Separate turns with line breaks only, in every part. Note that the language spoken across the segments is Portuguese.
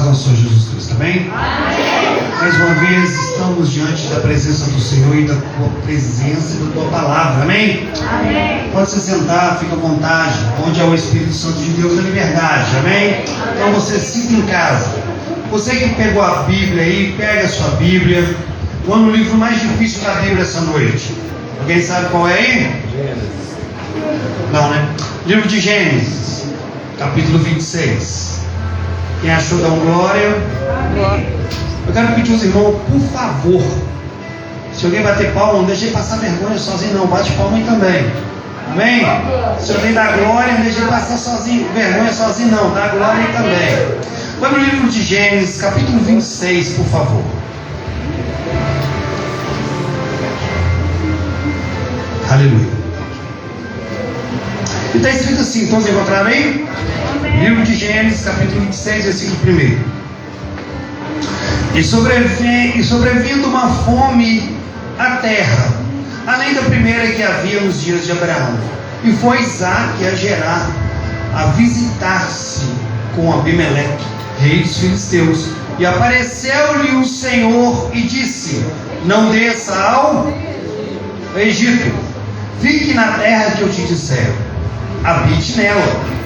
paz ao Senhor Jesus Cristo, amém? Mais uma vez estamos diante da presença do Senhor e da tua presença e da tua palavra, amém? Pode se sentar, fica à vontade. Onde é o Espírito Santo de Deus, a liberdade, amém? Então você sinta em casa. Você que pegou a Bíblia aí, pega a sua Bíblia. Qual é o livro mais difícil da Bíblia essa noite? Alguém sabe qual é aí?
Gênesis.
Não, né? Livro de Gênesis, capítulo 26. Quem achou, dá um glória. Eu quero pedir aos irmãos, por favor, se alguém bater palma, não deixe ele passar vergonha sozinho, não. Bate palma aí também. Amém? Se alguém dá glória, não deixe ele passar sozinho, vergonha sozinho, não. Dá glória aí também. Vai no livro de Gênesis, capítulo 26, por favor. Aleluia. E está escrito assim, todos encontraram aí? Livro de Gênesis, capítulo 26, versículo 1. E sobrevindo uma fome à terra, além da primeira que havia nos dias de Abraão. E foi Isaque a Gerar, a visitar-se com Abimeleque, rei dos filisteus. E apareceu-lhe o Senhor e disse: não desça ao Egito, fique na terra que eu te disser, habite nela,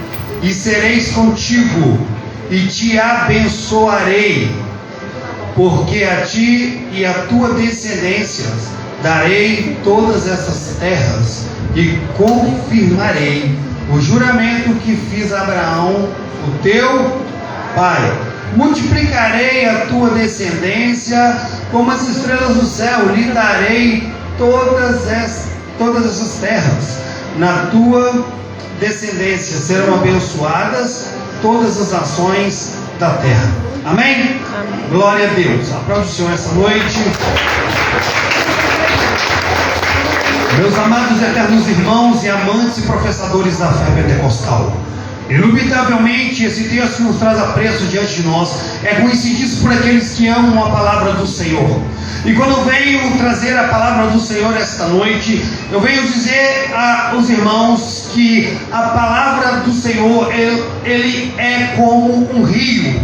e sereis contigo, e te abençoarei, porque a ti e a tua descendência darei todas essas terras, e confirmarei o juramento que fiz a Abraão, o teu pai. Multiplicarei a tua descendência como as estrelas do céu, lhe darei todas essas terras. Na tua descendência serão abençoadas todas as nações da terra. Amém? Amém. Glória a Deus. Aplaude o Senhor essa noite. Meus amados eternos irmãos e amantes e professadores da fé pentecostal, indubitavelmente esse texto nos traz apreço diante de nós. É conhecido por aqueles que amam a palavra do Senhor. E quando eu venho trazer a palavra do Senhor esta noite, eu venho dizer aos irmãos que a palavra do Senhor, ele é como um rio,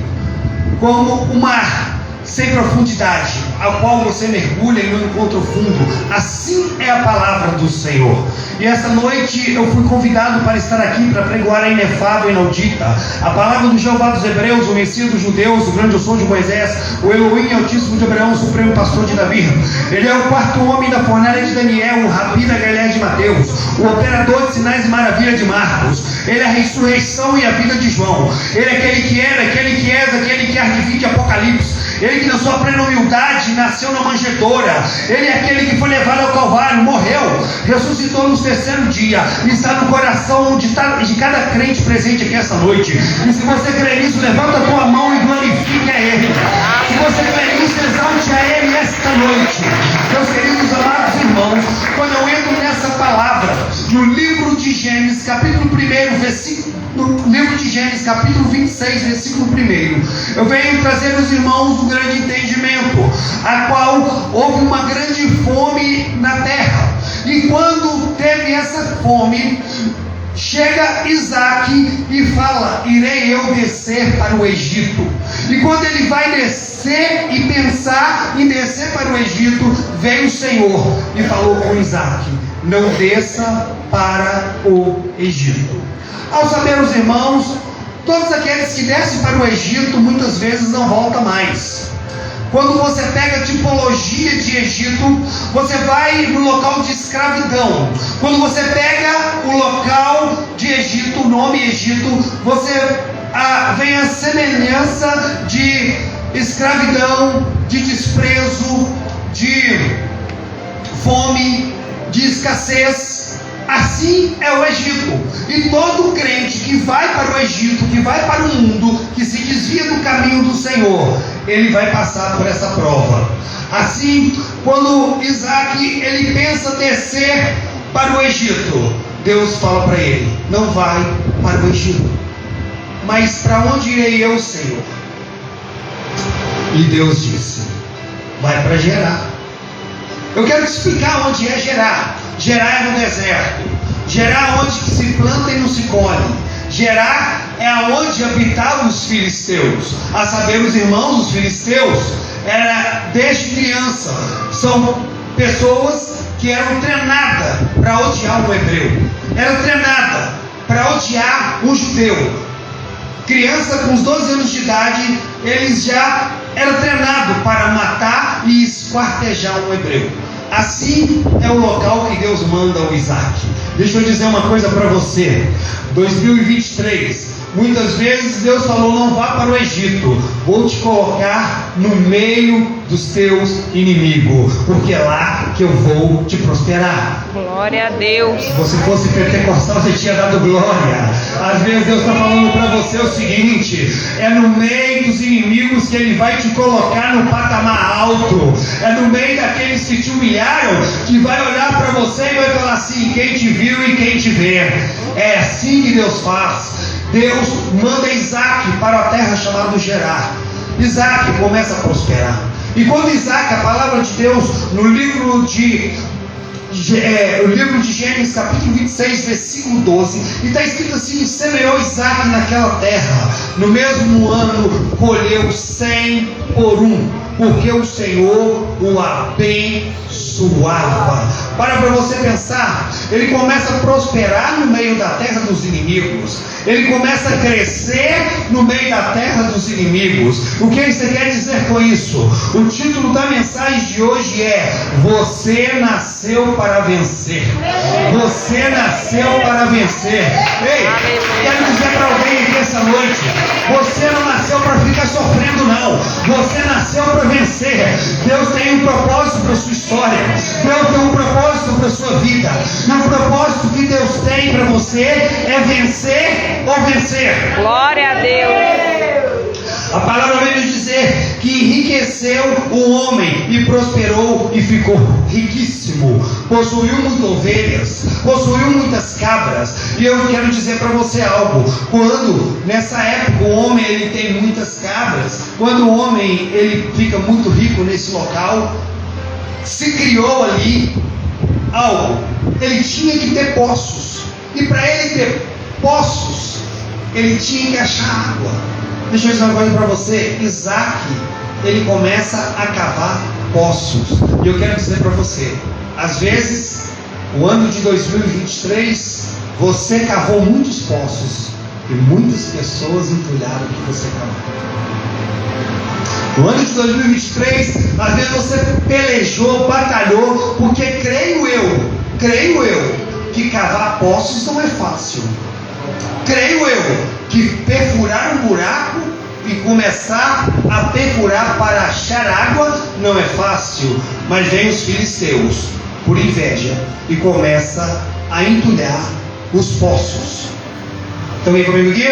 como um mar sem profundidade, ao qual você mergulha e não encontra o fundo. Assim é a palavra do Senhor. E esta noite eu fui convidado para estar aqui para pregoar a inefável e inaudita, a palavra do Jeová dos Hebreus, o Messias dos Judeus, o grande eu sou de Moisés, o Elohim Altíssimo de Abraão, o supremo pastor de Davi. Ele é o quarto homem da fornalha de Daniel, o rabi da Galileia de Mateus, o operador de sinais e maravilhas de Marcos. Ele é a ressurreição e a vida de João. Ele é aquele que era, aquele que és, aquele que há de vir de Apocalipse. Ele que na sua plena humildade nasceu na manjedoura. Ele é aquele que foi levado ao Calvário, morreu, ressuscitou no terceiro dia, e está no coração de cada crente presente aqui esta noite. E se você crê nisso, levanta a tua mão e glorifique a Ele. Se você crê nisso, exalte a Ele esta noite. Meus queridos amados irmãos, quando eu entro nessa palavra, no livro de Gênesis, capítulo 1, versículo, no livro de Gênesis, capítulo 26, versículo 1, eu venho trazer aos irmãos um grande entendimento, a qual houve uma grande fome na terra. E quando teve essa fome, chega Isaque e fala: irei eu descer para o Egito. E quando ele vai descer e pensar em descer para o Egito, veio o Senhor e falou com Isaque: não desça para o Egito. Ao saber, os irmãos, todos aqueles que descem para o Egito muitas vezes não voltam mais. Quando você pega a tipologia de Egito, você vai no local de escravidão. Quando você pega o local de Egito, o nome Egito, você vem a semelhança de escravidão, de desprezo, de fome, de escassez. Assim é o Egito. E todo crente que vai para o Egito, que vai para o mundo, que se desvia do caminho do Senhor, ele vai passar por essa prova. Assim, quando Isaque ele pensa descer para o Egito, Deus fala para ele: não vai para o Egito. Mas para onde irei eu, Senhor? E Deus disse: vai para Gerar. Eu quero te explicar onde é Gerar. Gerar é no deserto. Gerar é onde se planta e não se colhe. Gerar é aonde habitavam os dos filisteus. A saber, os irmãos dos filisteus era desde criança. São pessoas que eram treinadas para odiar o hebreu. Eram treinadas para odiar o judeu. Criança com uns 12 anos de idade, eles já eram treinados para matar e esquartejar um hebreu. Assim é o local que Deus manda o Isaac. Deixa eu dizer uma coisa para você. 2023, muitas vezes Deus falou: não vá para o Egito, vou te colocar no meio dos teus inimigos, porque é lá que eu vou te prosperar.
Glória a Deus.
Se você fosse pentecostal, você tinha dado glória. Às vezes Deus está falando para você o seguinte: é no meio dos inimigos que Ele vai te colocar no patamar alto. É no meio daqueles que te humilharam que vai olhar para você e vai falar assim: quem te viu e quem te vê. É assim que Deus faz. Deus manda Isaac para a terra chamada Gerar. Isaac começa a prosperar. E quando Isaac, a palavra de Deus no livro de Gênesis capítulo 26, versículo 12, e está escrito assim: semeou Isaac naquela terra, no mesmo ano colheu 100 por 1, porque o Senhor o abençoava. Para você pensar, ele começa a prosperar no meio da terra dos inimigos, ele começa a crescer no meio da terra dos inimigos. O que você quer dizer com isso? O título da mensagem de hoje é: você nasceu para vencer. Você nasceu para vencer. Ei, quero dizer para alguém aqui essa noite: você não nasceu para ficar sofrendo, não. Você nasceu para vencer. Deus tem um propósito para a sua história. Deus tem um propósito para a sua vida. E o propósito que Deus tem para você é vencer ou vencer.
Glória a Deus.
A palavra vem nos dizer que enriqueceu o homem e prosperou e ficou riquíssimo. Possuiu muitas ovelhas, possuiu muitas cabras. E eu quero dizer para você algo: quando nessa época o homem ele tem muitas cabras, quando o homem ele fica muito rico nesse local, se criou ali algo. Ele tinha que ter poços, e para ele ter poços, ele tinha que achar água. Deixa eu dizer uma coisa para você: Isaac, ele começa a cavar poços. E eu quero dizer para você, às vezes, o ano de 2023, você cavou muitos poços e muitas pessoas entulharam o que você cavou. No ano de 2023, às vezes você pelejou, batalhou, porque creio eu, que cavar poços não é fácil. Creio eu que perfurar um buraco e começar a perfurar para achar água não é fácil. Mas vem os filisteus por inveja e começa a entulhar os poços. Estão aí comigo aqui?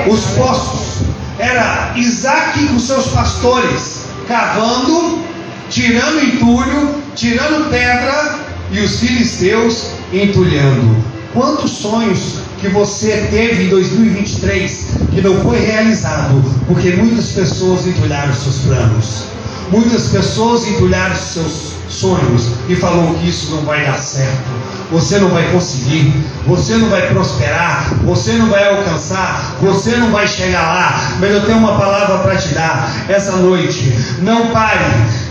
Os poços. Era Isaac com seus pastores cavando, tirando entulho, tirando pedra, e os filisteus entulhando. Quantos sonhos que você teve em 2023 que não foi realizado porque muitas pessoas entulharam seus planos, muitas pessoas entulharam seus sonhos e falou que isso não vai dar certo, você não vai conseguir, você não vai prosperar, você não vai alcançar, você não vai chegar lá. Mas eu tenho uma palavra para te dar essa noite: não pare,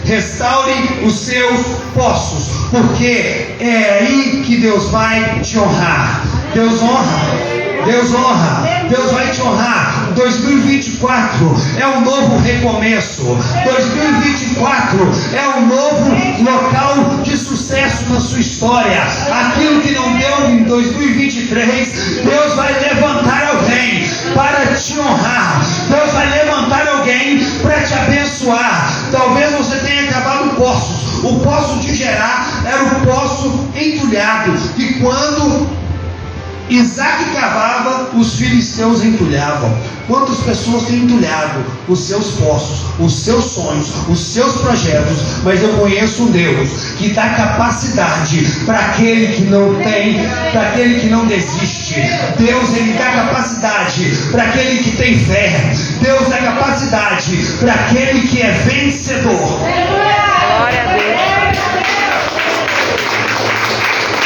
restaure os seus poços, porque é aí que Deus vai te honrar. Deus honra, Deus honra, Deus vai te honrar. 2024 é um novo recomeço. 2024 é um novo local de sucesso na sua história. Aquilo que não deu em 2023, Deus vai levantar alguém para te honrar. Deus vai levantar alguém para te abençoar. Talvez você tenha cavado poços. O poço de Gerar era o poço entulhado, e quando Isaac cavava, os filisteus entulhavam. Quantas pessoas têm entulhado os seus poços, os seus sonhos, os seus projetos? Mas eu conheço um Deus que dá capacidade para aquele que não tem, para aquele que não desiste. Deus, ele dá capacidade para aquele que tem fé. Deus dá capacidade para aquele que é vencedor.
Glória a Deus.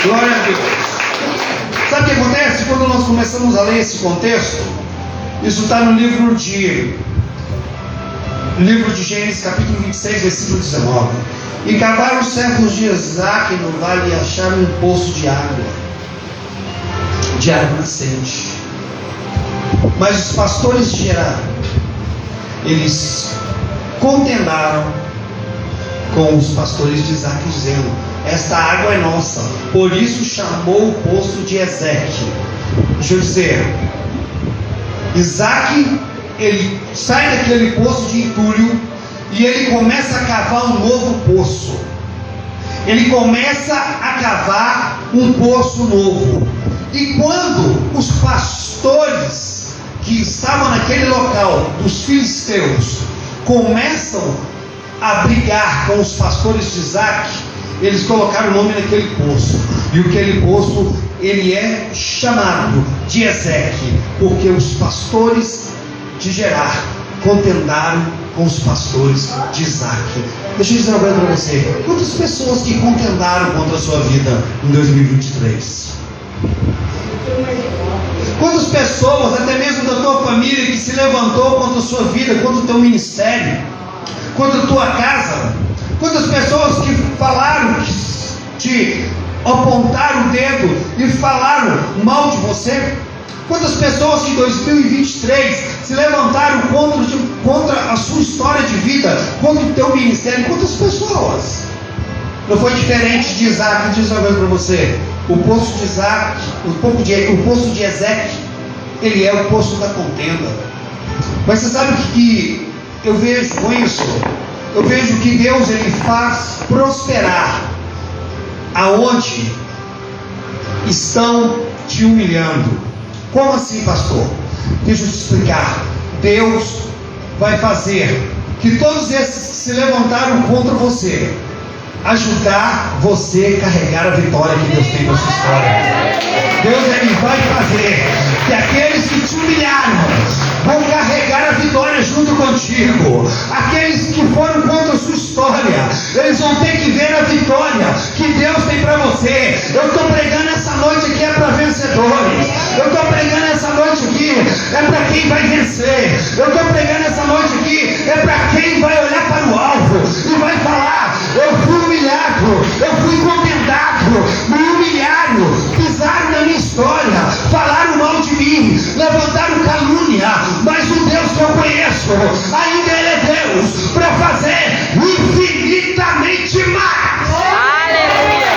Glória a Deus. Sabe o que acontece quando nós começamos a ler esse contexto? Isso está no livro de Gênesis, capítulo 26, versículo 19. E cavaram os servos de Isaque no vale e acharam um poço de água nascente. Mas os pastores de Gerar, eles contendaram com os pastores de Isaque, dizendo: esta água é nossa. Por isso chamou o poço de Ezeque. Deixa eu dizer, Isaque, ele sai daquele poço de entulho e ele começa a cavar um novo poço. Ele começa a cavar um poço novo. E quando os pastores que estavam naquele local, dos filisteus, começam a brigar com os pastores de Isaque, eles colocaram o nome naquele poço. E aquele poço, ele é chamado de Ezeque, porque os pastores de Gerar contendaram com os pastores de Isaque. Deixa eu dizer uma coisa para você: quantas pessoas que contendaram contra a sua vida em 2023? Quantas pessoas, até mesmo da tua família, que se levantou contra a sua vida, contra o teu ministério, contra a tua casa? Quantas pessoas que falaram, que te apontaram o dedo e falaram mal de você? Quantas pessoas que em 2023 se levantaram contra a sua história de vida, contra o teu ministério? Quantas pessoas? Não foi diferente de Isaque. Diz uma coisa para você: o poço de Isaque, o poço de Ezeque, ele é o poço da contenda. Mas você sabe o que eu vejo com isso? Eu vejo que Deus, ele faz prosperar aonde estão te humilhando. Como assim, pastor? Deixa eu te explicar. Deus vai fazer que todos esses que se levantaram contra você, ajudar você a carregar a vitória que Deus tem na sua história. Deus, ele vai fazer que aqueles que te humilharam vão carregar a vitória junto contigo. Aqueles que foram contra a sua história, eles vão ter que ver a vitória que Deus tem para você. Eu estou pregando essa noite aqui, é para vencedores. Eu estou pregando essa noite aqui, é para quem vai vencer. Eu estou pregando essa noite aqui, é para quem vai olhar para o alvo e vai falar: eu fui humilhado, eu fui condenado, me humilharam, pisaram na minha história, falaram mal de mim, levantaram calúnia, mas o Deus que eu conheço, ainda Ele é Deus para fazer infinitamente mais.
Aleluia.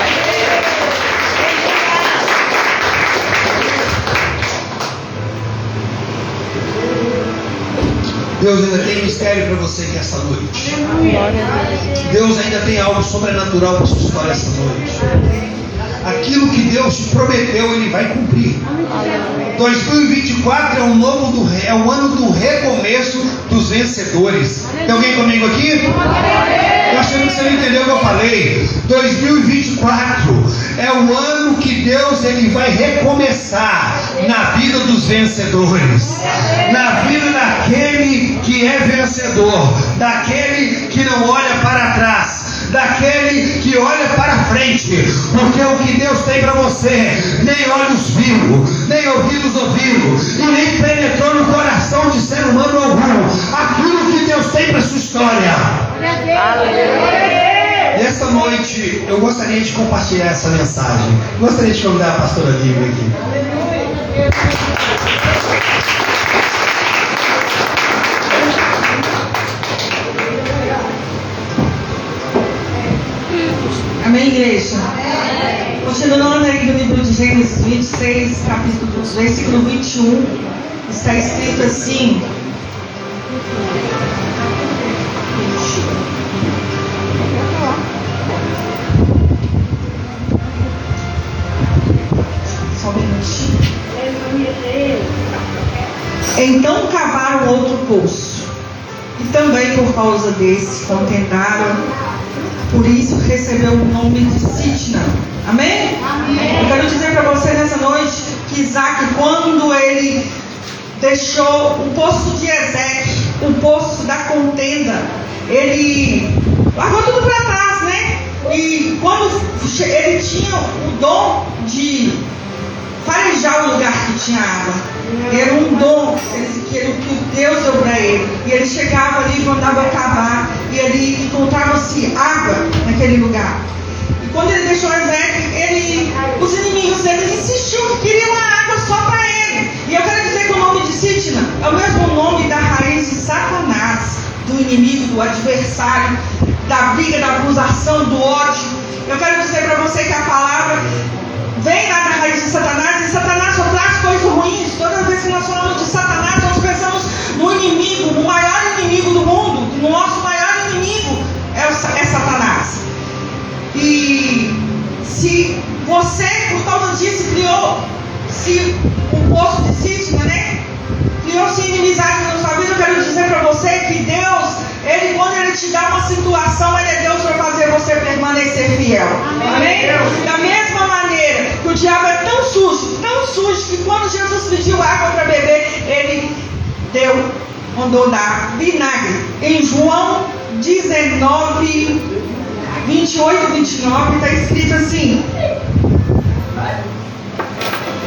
Deus ainda tem mistério para você aqui essa noite. Deus ainda tem algo sobrenatural para a sua história essa noite. Aquilo que Deus te prometeu, Ele vai cumprir. 2024 é o ano do recomeço dos vencedores. Tem alguém comigo aqui? Eu achando que você não entendeu o que eu falei. 2024 é o ano que Deus, ele vai recomeçar na vida dos vencedores, na vida daquele que é vencedor, daquele que não olha para trás, daquele que olha para frente, porque o que Deus tem para você, nem olhos viram, nem ouvidos ouviram, e nem penetrou no coração de ser humano algum, aquilo que Deus tem para sua história. Nessa noite eu gostaria de compartilhar essa mensagem. Gostaria de convidar a pastora Lívia aqui.
Amém, igreja? Continuando aí no livro de Gênesis 26, versículo 21, está escrito assim: só um minutinho. Então cavaram outro poço, e também por causa desse contendaram. Por isso recebeu o nome de Sitna. Amém? Amém? Eu quero dizer para você nessa noite que Isaque, quando ele deixou o poço de Ezeque, o poço da contenda, ele largou tudo para trás, né? E quando ele tinha o dom de farejar o lugar que tinha água, Era um dom que Deus deu para ele. E ele chegava ali, mandava cavar, e ali encontrava-se água naquele lugar. E quando ele deixou o exército, os inimigos dele insistiam que queriam a água só para ele. E eu quero dizer que o nome de Sitna é o mesmo nome da raiz de Satanás, do inimigo, do adversário, da briga, da acusação, do ódio. Eu quero dizer para você que a palavra vem lá da raiz de Satanás, e Satanás só traz coisas ruins. Toda vez que nós falamos de Satanás, nós pensamos no inimigo, no maior inimigo do mundo. O nosso maior inimigo é Satanás. E se você, por causa disso, criou-se o poço de Sitna, né? Criou-se inimizade na sua vida. Eu quero dizer para você que Deus, quando Ele te dá uma situação, Ele é Deus para fazer você permanecer fiel. Amém? Da mesma maneira que o diabo é tão sujo, que quando Jesus pediu água para beber, Ele mandou dar vinagre. Em João 19, 28, 29, está escrito assim: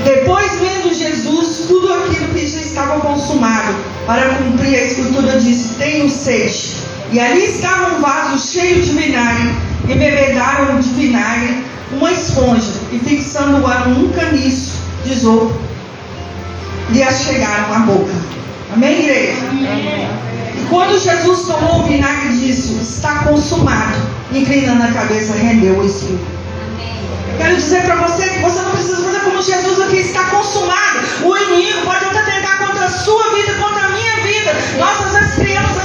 depois, vendo Jesus tudo aquilo que já estava consumado, para cumprir a escritura, disse: tenho sede. E ali estava um vaso cheio de vinagre, e bebedaram de vinagre uma esponja, e fixando-a num caniço de isopo, lhe a chegaram à boca. Amém, igreja? Amém. E quando Jesus tomou o vinagre, disse: está consumado. Inclinando a cabeça, rendeu o espírito. Quero dizer para você que você não precisa fazer como Jesus aqui, está consumado. O inimigo pode até tentar contra a sua vida, contra a minha vida. Nós às vezes criamos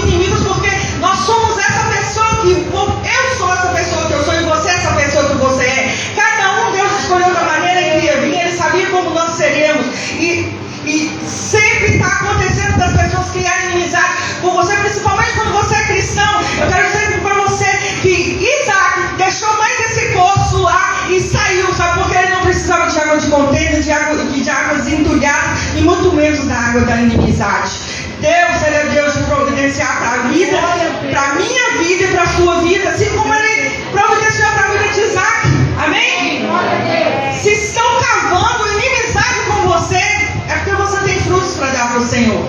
inimigos porque nós somos essa pessoa eu sou essa pessoa que eu sou, e você é essa pessoa que você é. Cada um, Deus escolheu da maneira que ia vir, Ele sabia como nós seríamos. E sempre está acontecendo das pessoas criarem inimizade por você, principalmente quando você é cristão. Eu quero dizer para você que Isaac deixou mais esse poço lá e saiu, sabe? Porque ele não precisava de água de contenda, de águas entulhadas, e muito menos da água da inimizade. Deus, Ele é Deus de providenciar para a vida, para a minha vida e para a sua vida, assim como Ele providenciou para a vida de Isaac. Amém? Se estão cavando inimizade com você, é porque você tem frutos para dar para o Senhor.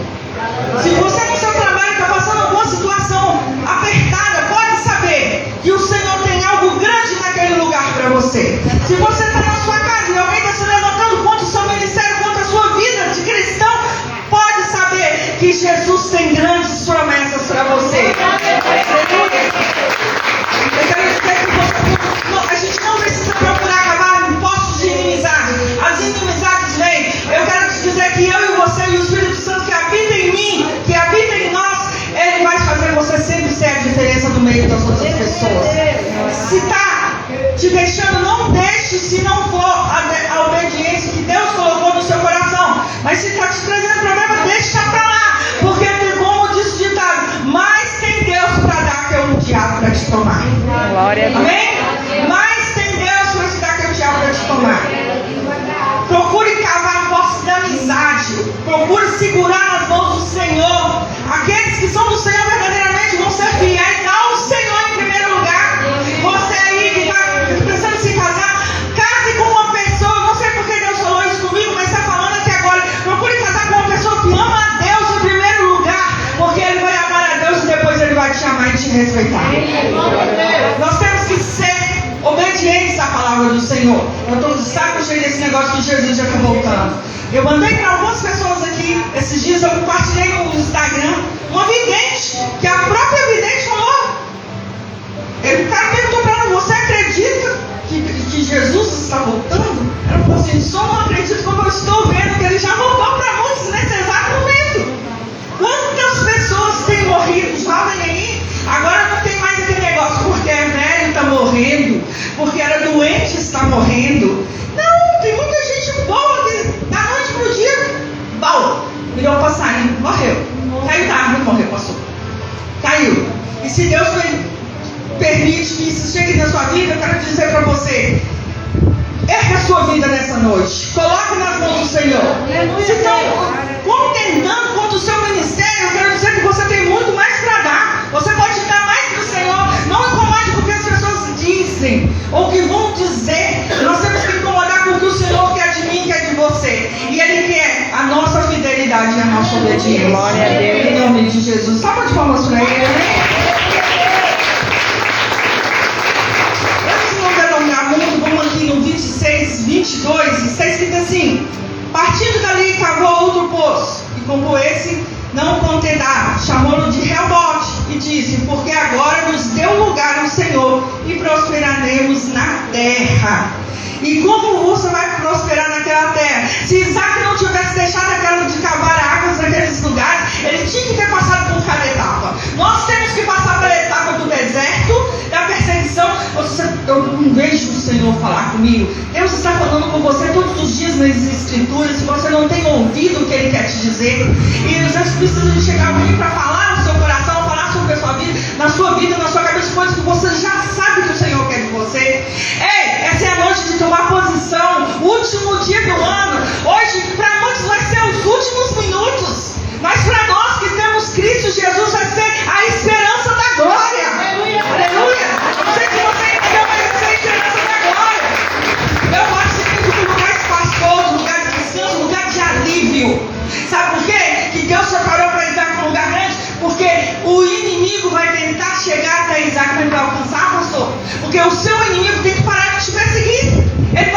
Se você no seu trabalho está passando alguma situação apertada, pode saber que o Senhor tem algo grande naquele lugar para você. Se você está na sua casa e alguém está se levantando contra o seu ministério, contra a sua vida de cristão, pode saber que Jesus tem grandes promessas para você. Eu quero dizer que a gente não precisa procurar cavar um poço de inimizade. As inimizades vêm. Eu quero te dizer que eu e você e o Espírito Santo que habita em mim, que habita em nós, Ele vai fazer você sempre ser a diferença no meio das outras pessoas. Se está te deixando, não deixe, se não for a obediência que Deus colocou no seu coração. Mas se está te trazendo problema, deixa para lá. Porque como diz o ditado, mais tem Deus para dar que o diabo para te tomar.
Glória a Deus.
Amém? Mais tem Deus para te dar que o diabo para te tomar. Procure cavar poços da amizade. Procure segurar nas mãos do Senhor. Aqueles que são do Senhor verdadeiramente vão ser fiéis ao Senhor em primeiro lugar. Você aí que está pensando em se casar, case com uma pessoa. Não sei porque Deus falou isso comigo, mas está falando aqui agora. Procure casar com uma pessoa que ama a Deus em primeiro lugar, porque Ele vai amar a Deus e depois Ele vai te amar e te respeitar. Nós temos que ser obedientes à palavra do Senhor. Eu estou de saco cheio desse negócio que Jesus já está voltando. Eu mandei para algumas pessoas aqui, esses dias eu compartilhei no Instagram, uma vidente, que a própria vidente falou. O cara perguntou para ela: você acredita que Jesus está voltando? Ela falou assim: só não acredito como eu estou vendo que Ele já voltou para muitos nesse exato momento. Quantas pessoas têm morrido, jovem aí? Agora não tem mais aquele negócio, porque é velho está morrendo, porque era doente está morrendo. Não, tem muita gente boa que da noite pro dia, virou um passarinho, morreu. Caiu da árvore, morreu, passou. Caiu. E se Deus permite que isso chegue na sua vida, eu quero dizer para você: erga a sua vida nessa noite. Coloque nas mãos do Senhor. Se estão contendendo contra o seu ministério, eu quero dizer que você tem muito mais para dar. Você pode dar mais para o Senhor. Não incomode com o que as pessoas dizem ou que vão dizer. Nós temos que incomodar com o que o Senhor quer de mim, quer de você. E Ele quer sua obediência.
Glória a Deus.
Em nome de Jesus. Salva de palmas para ele, amém? Antes de não delongar muito, vamos aqui no 26, 22, está escrito assim: partindo dali, cavou outro poço, e como esse não contentar, chamou-o de Reobote, e disse: porque agora nos deu lugar o Senhor, e prosperaremos na terra. E como você vai prosperar naquela terra? Se Isaac não tivesse deixado aquela de cavar águas naqueles lugares, ele tinha que ter passado por cada etapa. Nós temos que passar pela etapa do deserto, da perseguição. Eu não vejo o Senhor falar comigo. Deus está falando com você todos os dias nas Escrituras. Se você não tem ouvido o que Ele quer te dizer, e você precisa de chegar alguém para falar no seu coração, falar sobre a sua vida, na sua cabeça, coisas que você já sabe que o Senhor quer de você. Ei, essa é a noite de tomar posição. Último dia do ano. Hoje, para muitos, vai ser os últimos minutos. Mas para nós que temos Cristo Jesus, vai ser a esperança da glória. Aleluia! Aleluia! Não sei se você entendeu, mas vai ser a esperança da glória. Eu participo de um lugar espaçoso, lugar de descanso, lugar de alívio. Sabe por quê? Que Deus separou para Isaac um lugar grande? Porque o inimigo vai tentar chegar até Isaac, mas não vai alcançar, pastor. Porque o seu inimigo tem que parar de te perseguir. Ele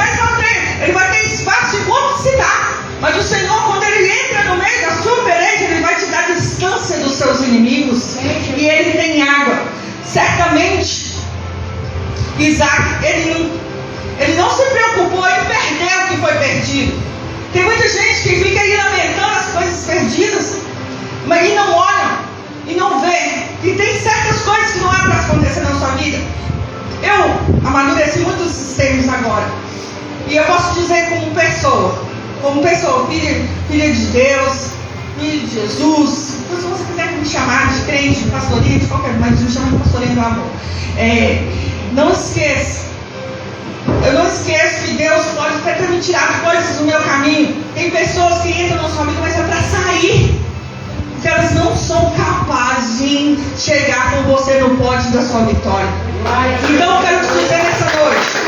vai ter espaço enquanto se dá. Mas o Senhor, quando Ele entra no meio da sua peleja, Ele vai te dar distância dos seus inimigos. E Ele tem água. Certamente, Isaac, ele não se preocupou em perder o que foi perdido. Tem muita gente que fica aí lamentando as coisas perdidas, mas não olham e não vê. E tem certas coisas que não é para acontecer na sua vida. Eu amadureci muitos sistemas agora. E eu posso dizer como pessoa, filha de Deus, filha de Jesus. Se você quiser me chamar de crente, de pastorinha, de qualquer coisa, me chama de pastorinha do amor. Não esqueça. Eu não esqueço que Deus pode até ter me tirado coisas do meu caminho. Tem pessoas que entram na sua vida, mas é para sair. Porque elas não são capazes de chegar com você no pódio da sua vitória. Então eu quero te dizer nessa noite: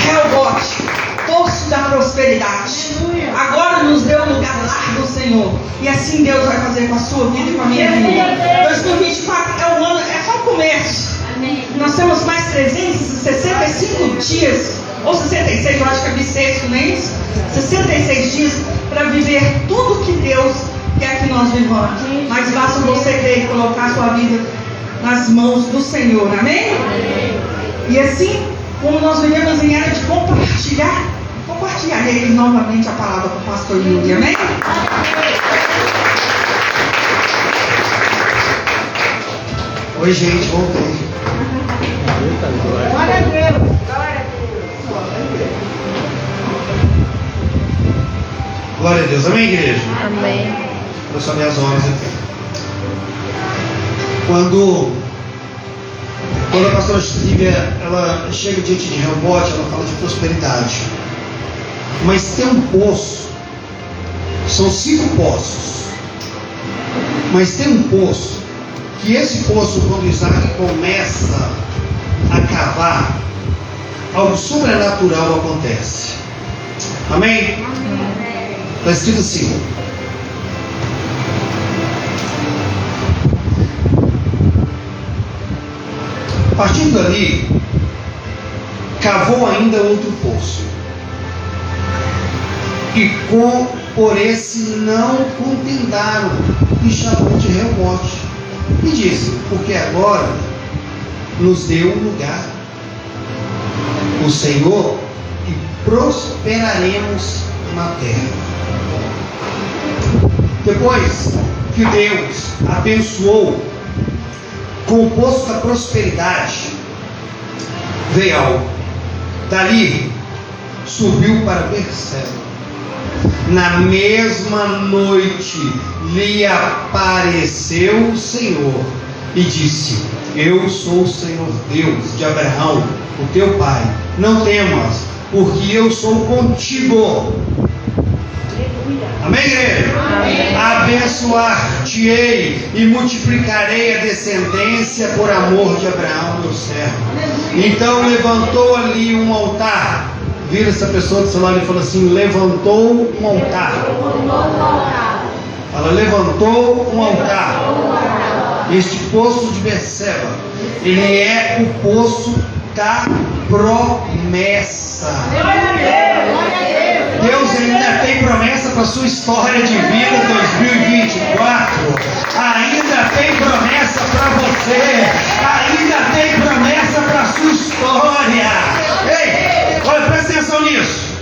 Reobote, poço da prosperidade, agora nos deu um lugar largo, Senhor. E assim Deus vai fazer com a sua vida e com a minha vida. 2024 é um ano, é só o começo. Nós temos mais 365 dias, ou 66, eu acho que é bissexto, não é isso? 66 dias para viver tudo que Deus quer que nós vivamos. Mas basta você crer e colocar a sua vida nas mãos do Senhor, amém? E assim, como nós vivemos em era de compartilharei novamente a palavra com o pastor Yuri, amém?
Oi, gente, voltei.
Glória a Deus.
Glória a Deus, amém, igreja?
Amém.
Eu sou minhas horas aqui. Quando a pastora Lívia, ela chega diante de Reobote, ela fala de prosperidade. Mas tem um poço, são 5 poços, mas tem um poço, que esse poço, quando Isaac começa a cavar, algo sobrenatural acontece. Amém? Está escrito assim: partindo dali, cavou ainda outro poço, e por esse não contentaram, e chamou de Reobote, e disse: porque agora nos deu um lugar o Senhor, e prosperaremos na terra. Depois que Deus abençoou com o poço da prosperidade, veio algo. Dali subiu para Berseba. Na mesma noite lhe apareceu o Senhor e disse: eu sou o Senhor Deus de Abraão, o teu pai. Não temas, porque eu sou contigo. Amém, igreja? Amém. Abençoar-te-ei e multiplicarei a descendência por amor de Abraão, meu servo. Então levantou ali um altar vira essa pessoa do seu lado e fala assim: levantou um altar. Fala: levantou um altar. Este poço de Berseba, ele é o poço da promessa. Deus ainda tem promessa para a sua história de vida 2024. Ainda tem promessa para você. Ainda tem promessa para a sua história. Ei, olha, presta atenção nisso.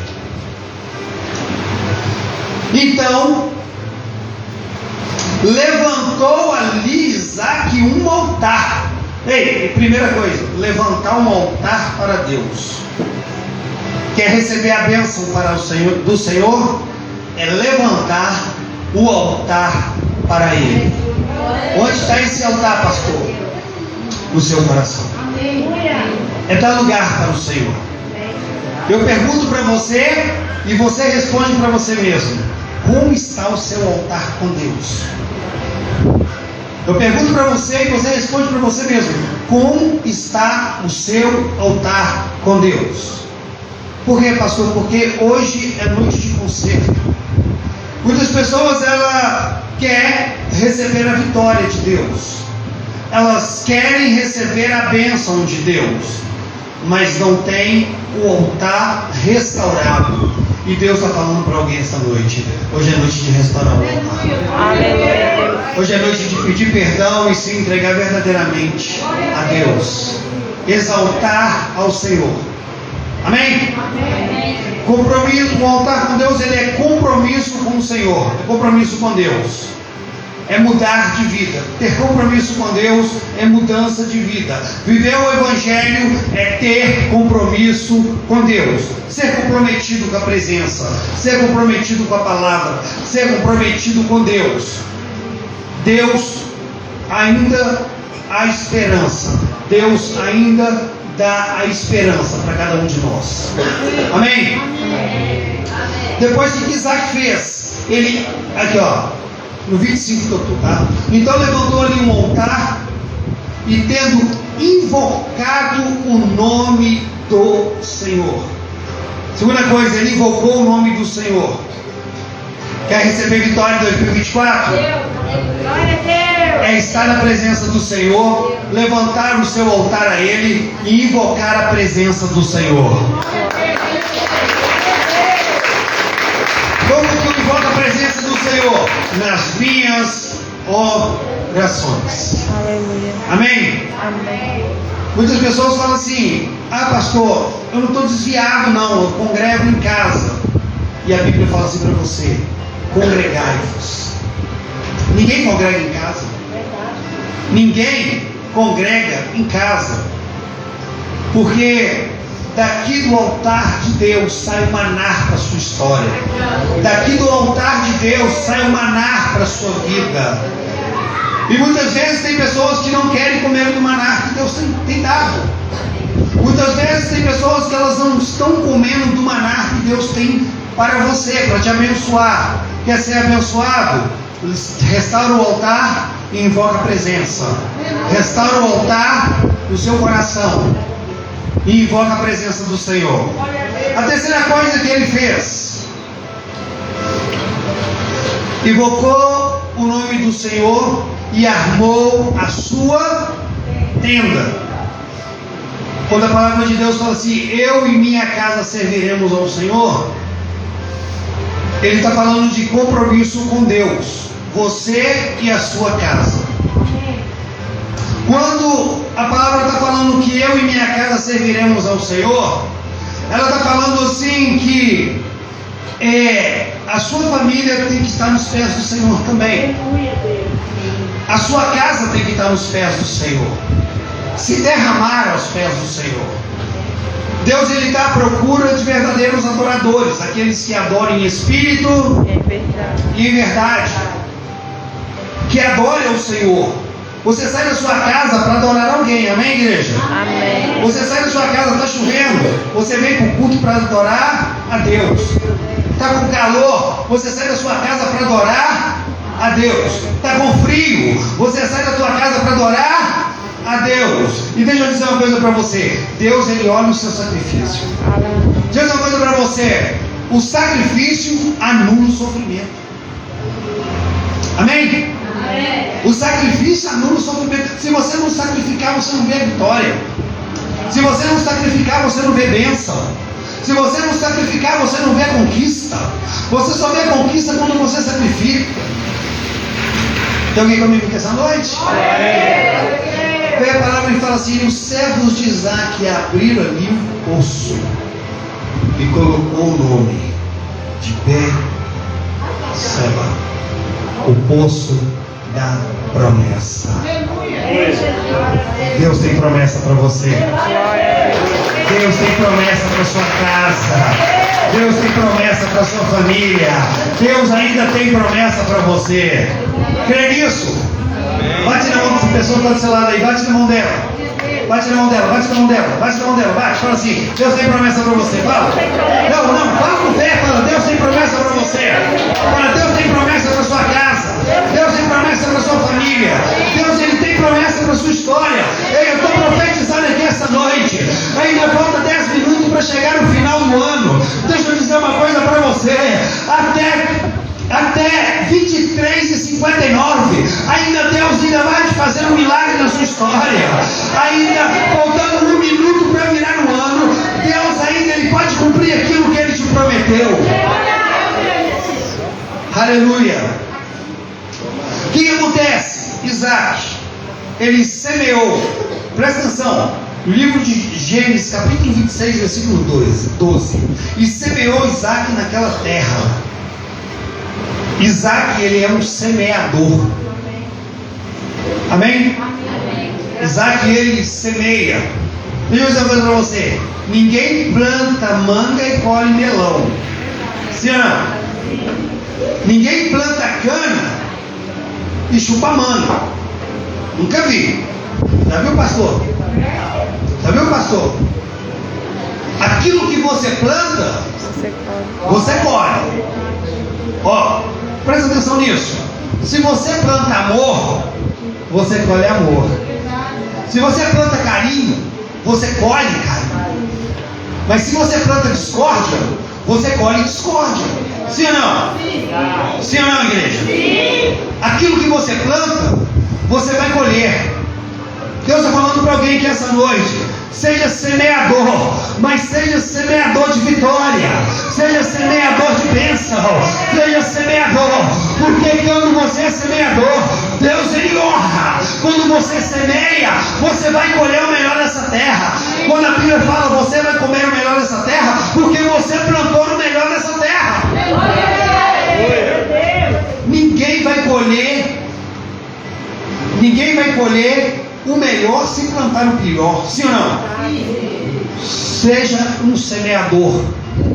Então, levantou ali Isaac um altar. Ei, primeira coisa, levantar um altar para Deus. Quer receber a bênção do Senhor? É levantar o altar para Ele. Onde está esse altar, pastor? No seu coração. É dar lugar para o Senhor. Eu pergunto para você e você responde para você mesmo: como está o seu altar com Deus? Eu pergunto para você e você responde para você mesmo: como está o seu altar com Deus? Por quê, pastor? Porque hoje é noite de concerto. Muitas pessoas, ela quer receber a vitória de Deus. Elas querem receber a bênção de Deus, mas não tem o altar restaurado. E Deus está falando para alguém esta noite: hoje é noite de restaurar o altar.
Aleluia.
Hoje é noite de pedir perdão e se entregar verdadeiramente a Deus. Exaltar ao Senhor. Amém? Compromisso, o altar com Deus, ele é compromisso com o Senhor. É compromisso com Deus. É mudar de vida. Ter compromisso com Deus é mudança de vida. Viver o Evangelho é ter compromisso com Deus. Ser comprometido com a presença. Ser comprometido com a palavra. Ser comprometido com Deus. Deus ainda há esperança. Deus ainda dá a esperança para cada um de nós. Amém? Depois o que Isaac fez? Ele, aqui ó, no 25 que eu estou, tá? Então levantou ali um altar e, tendo invocado o nome do Senhor. Segunda coisa, ele invocou o nome do Senhor. Quer receber vitória em 2024? É estar na presença do Senhor, levantar o seu altar a Ele e invocar a presença do Senhor. Como que eu invoco a presença do Senhor? Nas minhas orações.
Aleluia.
Amém?
Amém.
Muitas pessoas falam assim: ah, pastor, eu não estou desviado não, eu congrego em casa. E a Bíblia fala assim para você: congregai-vos. Ninguém congrega em casa. Ninguém congrega em casa. Porque daqui do altar de Deus sai o maná para a sua história. Daqui do altar de Deus sai o maná para a sua vida. E muitas vezes tem pessoas que não querem comer do maná que Deus tem dado. Muitas vezes tem pessoas que elas não estão comendo do maná que Deus tem para você, para te abençoar. Quer ser abençoado? Restaura o altar e invoca a presença. Restaura o altar no seu coração e invoca a presença do Senhor. A terceira coisa que ele fez: invocou o nome do Senhor e armou a sua tenda. Quando a palavra de Deus fala assim: eu e minha casa serviremos ao Senhor, ele está falando de compromisso com Deus. Você e a sua casa. Quando a palavra está falando que eu e minha casa serviremos ao Senhor, ela está falando assim que a sua família tem que estar nos pés do Senhor também. A sua casa tem que estar nos pés do Senhor. Se derramar aos pés do Senhor. Deus, ele está à procura de verdadeiros adoradores, aqueles que adoram em espírito e em verdade, que adorem ao Senhor. Você sai da sua casa para adorar alguém, amém, igreja?
Amém.
Você sai da sua casa, está chovendo, você vem para o culto para adorar a Deus. Está com calor, você sai da sua casa para adorar a Deus. Está com frio, você sai da sua casa para adorar a Deus. E deixa eu dizer uma coisa para você: Deus, ele olha o seu sacrifício. Deixa eu dizer uma coisa para você: o sacrifício anula o sofrimento. Amém? O sacrifício anula o sofrimento. Se você não sacrificar, você não vê a vitória. Se você não sacrificar, você não vê bênção. Se você não sacrificar, você não vê a conquista. Você só vê a conquista quando você sacrifica. Tem alguém comigo aqui essa noite? Vem a palavra e fala assim: os servos de Isaac abriram ali um poço e colocou o nome de Beer-seba, o poço da promessa. Deus tem promessa para você. Deus tem promessa para sua casa. Deus tem promessa para sua família. Deus ainda tem promessa para você. Crê nisso? Bate na mão dessa pessoa que está do seu lado aí. Bate na mão dela. Bate na mão dela. Bate na mão dela. Bate na mão dela. Bate. Fala assim: Deus tem promessa para você. Fala. Não. Fala com fé. Fala: Deus tem promessa para você. Fala: Deus tem promessa para sua casa. Deus tem promessa para sua família. Deus, Ele tem promessa para sua história. Ei, eu estou profetizando aqui essa noite. Ainda falta 10 minutos para chegar no final do ano. Deixa eu dizer uma coisa para você. Até 23h59, ainda Deus ainda vai te fazer um milagre na sua história. Ainda faltando 1 minuto para virar um ano, Deus ainda Ele pode cumprir aquilo que Ele te prometeu. Aleluia. O que acontece? Isaac, ele semeou. Presta atenção. No livro de Gênesis, capítulo 26, versículo 12. E semeou Isaac naquela terra. Isaac, ele é um semeador. Amém? Isaac, ele semeia. Deixa eu dizer uma coisa para você: ninguém planta manga e colhe melão. Sim ou não? Ninguém planta cana e chupa manga. Nunca vi. Já viu, pastor? Já viu, pastor? Aquilo que você planta, você colhe. Ó, presta atenção nisso. Se você planta amor, você colhe amor. Se você planta carinho, você colhe carinho. Mas se você planta discórdia, você colhe discórdia. Sim ou não? Sim ou não, igreja? Sim. Aquilo que você planta, você vai colher. Deus está falando para alguém que essa noite: seja semeador, mas seja semeador de vitória, seja semeador de bênção, seja semeador, porque quando você é semeador, Deus Ele honra. Quando você semeia, você vai colher o melhor dessa terra. Quando a Bíblia fala: você vai comer o melhor dessa terra, porque você plantou o melhor dessa terra. Ninguém vai colher o melhor se plantar o pior. Sim ou não? Seja um semeador.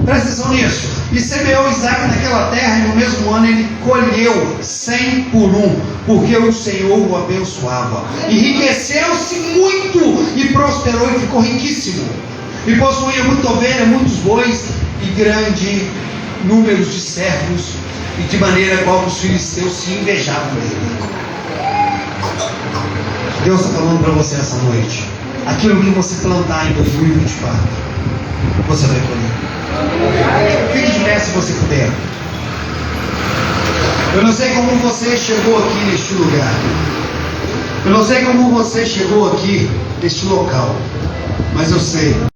Presta atenção nisso. E semeou Isaac naquela terra, e no mesmo ano ele colheu 100 por 1, porque o Senhor o abençoava. Enriqueceu-se muito e prosperou e ficou riquíssimo. E possuía muita ovelha, muitos bois e grande número de servos, e de maneira qual os filisteus se invejavam dele. Deus está falando para você essa noite: aquilo que você plantar em 2024, você vai colher. Fique de pé se você puder. Eu não sei como você chegou aqui neste lugar. Eu não sei como você chegou aqui neste local. Mas eu sei